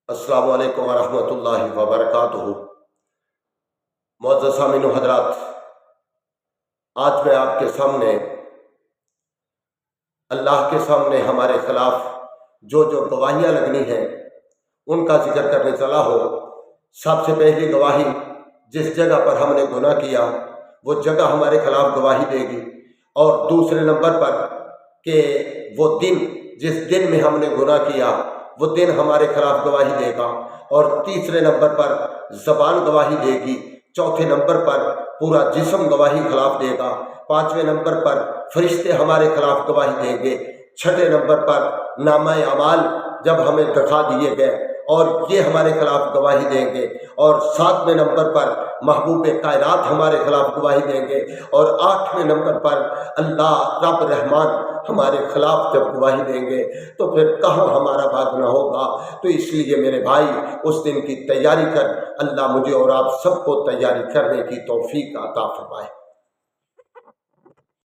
السلام علیکم ورحمۃ اللہ وبرکاتہ۔ معزز سامعین و حضرات، آج میں آپ کے سامنے اللہ کے سامنے ہمارے خلاف جو گواہیاں لگنی ہیں ان کا ذکر کرنے چلا ہوں۔ سب سے پہلی گواہی، جس جگہ پر ہم نے گناہ کیا وہ جگہ ہمارے خلاف گواہی دے گی، اور دوسرے نمبر پر کہ وہ دن جس دن میں ہم نے گناہ کیا وہ دن ہمارے خلاف گواہی دے گا، اور تیسرے نمبر پر زبان گواہی دے گی، چوتھے نمبر پر پورا جسم گواہی خلاف دے گا، پانچویں نمبر پر فرشتے ہمارے خلاف گواہی دیں گے، چھٹے نمبر پر نامہ اعمال جب ہمیں دکھا دیے گئے اور یہ ہمارے خلاف گواہی دیں گے، اور ساتویں نمبر پر محبوب کائنات ہمارے خلاف گواہی دیں گے، اور آٹھویں نمبر پر اللہ رب رحمان ہمارے خلاف جب گواہی دیں گے تو پھر کہاں ہمارا بھاگنا ہوگا۔ تو اس لیے میرے بھائی اس دن کی تیاری کر، اللہ مجھے اور آپ سب کو تیاری کرنے کی توفیق عطا فرمائے۔